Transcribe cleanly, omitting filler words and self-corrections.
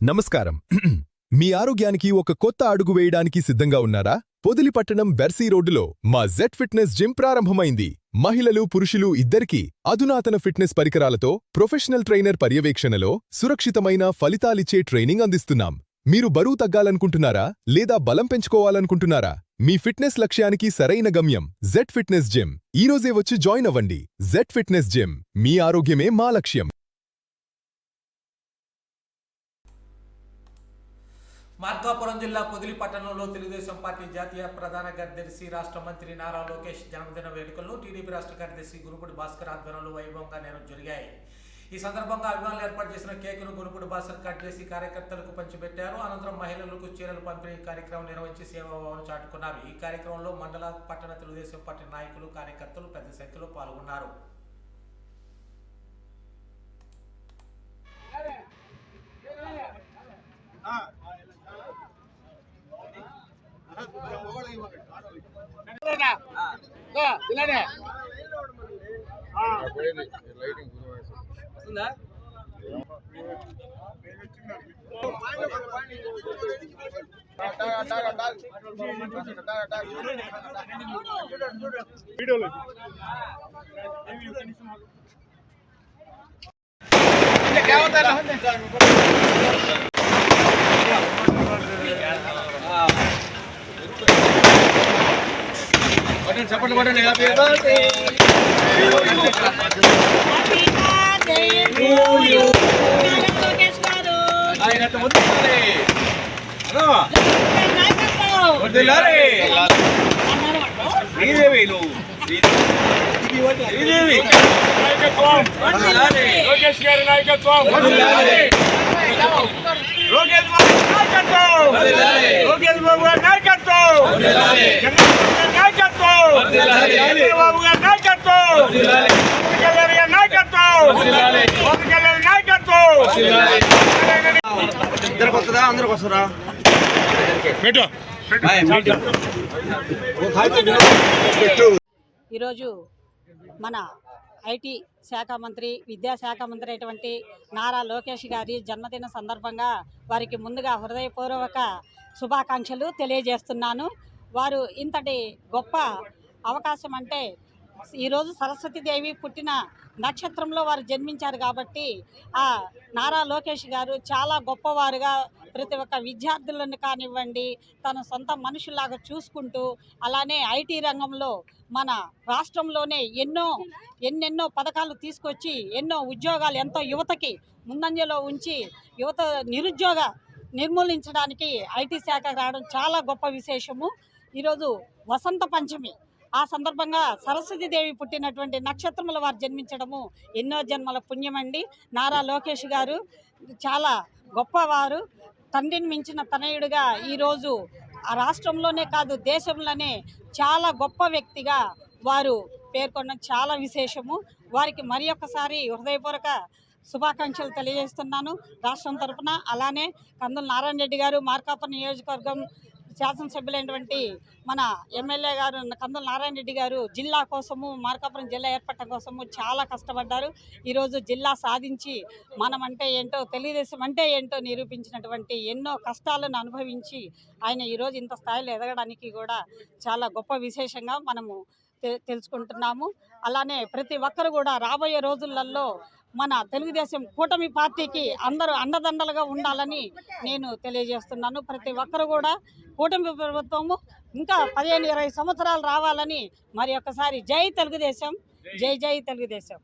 నమస్కారం. మీ ఆరోగ్యానికి ఒక కొత్త అడుగు వేయడానికి సిద్ధంగా ఉన్నారా? పొదిలిపట్టణం వెర్సీ రోడ్డులో మా జెడ్ ఫిట్నెస్ జిమ్ ప్రారంభమైంది. మహిళలు, పురుషులు ఇద్దరికీ అధునాతన ఫిట్నెస్ పరికరాలతో ప్రొఫెషనల్ ట్రైనర్ పర్యవేక్షణలో సురక్షితమైన ఫలితాలిచ్చే ట్రైనింగ్ అందిస్తున్నాం. మీరు బరువు తగ్గాలనుకుంటున్నారా లేదా బలం పెంచుకోవాలనుకుంటున్నారా? మీ ఫిట్నెస్ లక్ష్యానికి సరైన గమ్యం జెడ్ ఫిట్నెస్ జిమ్. ఈరోజే వచ్చి జాయిన్ అవ్వండి. జెడ్ ఫిట్నెస్ జిమ్, మీ ఆరోగ్యమే మా లక్ష్యం. మార్కాపురం జిల్లా పొదిలిపట్టణంలో తెలుగుదేశం పార్టీ జాతీయ ప్రధాన కార్యదర్శి రాష్ట్ర మంత్రి నారా లోకేష్ జన్మదిన వేడుకలను టీడీపీ రాష్ట్ర కార్యదర్శి గురుపూడి భాస్కర్ ఆధ్వర్యంలో వైభవంగా జరిగాయి. ఈ సందర్భంగా అభిమానులు ఏర్పాటు చేసిన కేకును గురుపూడి భాస్కర్ కట్ చేసి కార్యకర్తలకు పంచిపెట్టారు. అనంతరం మహిళలకు చీరలు పంపిణీ కార్యక్రమం నిర్వహించి సేవాభావం చాటుకున్నారు. ఈ కార్యక్రమంలో మండల, పట్టణ తెలుగుదేశం పార్టీ నాయకులు, కార్యకర్తలు పెద్ద సంఖ్యలో పాల్గొన్నారు. చెప్పండి కొట్టండి. హ్యాపీ బర్త్డే లోకేష్ గారి నాయకత్వం, లోకేష్ బాబు గారి నాయకత్వం, చంద్రబాబు గారి నాయకత్వం, కళ్యాణ్ గారి నాయకత్వం, పవన్ కళ్యాణ్ నాయకత్వం. ఇద్దరికి వస్తుందా, అందరికి వస్తుందా? ఈరోజు మన ఐటీ శాఖ మంత్రి, విద్యాశాఖ మంత్రి అయినటువంటి నారా లోకేష్ గారి జన్మదిన సందర్భంగా వారికి ముందుగా హృదయపూర్వక శుభాకాంక్షలు తెలియజేస్తున్నాను. వారు ఇంతటి గొప్ప అవకాశం అంటే ఈరోజు సరస్వతీదేవి పుట్టిన నక్షత్రంలో వారు జన్మించారు కాబట్టి ఆ నారా లోకేష్ గారు చాలా గొప్పవారుగా ప్రతి ఒక్క విద్యార్థులను కానివ్వండి, తన సొంత మనుషుల్లాగా చూసుకుంటూ, అలానే ఐటీ రంగంలో మన రాష్ట్రంలోనే ఎన్నెన్నో పథకాలు తీసుకొచ్చి ఎన్నో ఉద్యోగాలు ఎంతో యువతకి ముందంజలో ఉంచి యువత నిరుద్యోగ నిర్మూలించడానికి ఐటీ శాఖ రావడం చాలా గొప్ప విశేషము. ఈరోజు వసంత పంచమి, ఆ సందర్భంగా సరస్వతీదేవి పుట్టినటువంటి నక్షత్రముల వారు జన్మించడము ఎన్నో జన్మల పుణ్యమండి. నారా లోకేష్ గారు చాలా గొప్పవారు. తండ్రిని మించిన తనయుడిగా ఈరోజు ఆ రాష్ట్రంలోనే కాదు దేశంలోనే చాలా గొప్ప వ్యక్తిగా వారు పేర్కొన్న చాలా విశేషము. వారికి మరి ఒక్కసారి హృదయపూర్వక శుభాకాంక్షలు తెలియజేస్తున్నాను రాష్ట్రం తరఫున. అలానే కందుల నారాయణ రెడ్డి గారు, మార్కాపురం నియోజకవర్గం శాసనసభ్యులైనటువంటి మన ఎమ్మెల్యే గారు కందుల నారాయణ రెడ్డి గారు జిల్లా కోసము, మార్కాపురం జిల్లా ఏర్పడటం కోసము చాలా కష్టపడ్డారు. ఈరోజు జిల్లా సాధించి మనమంటే ఏంటో, తెలుగుదేశం అంటే ఏంటో నిరూపించినటువంటి ఎన్నో కష్టాలను అనుభవించి ఆయన ఈరోజు ఇంత స్థాయిలో ఎదగడానికి కూడా చాలా గొప్ప విశేషంగా మనము తెలుసుకుంటున్నాము. అలానే ప్రతి ఒక్కరు కూడా రాబోయే రోజులలో మన తెలుగుదేశం కూటమి పార్టీకి అందరూ అండదండలుగా ఉండాలని నేను తెలియజేస్తున్నాను. ప్రతి ఒక్కరు కూడా కూటమి ప్రభుత్వము ఇంకా 15-20 సంవత్సరాలు రావాలని మరి ఒక్కసారి జై తెలుగుదేశం, జై జై తెలుగుదేశం.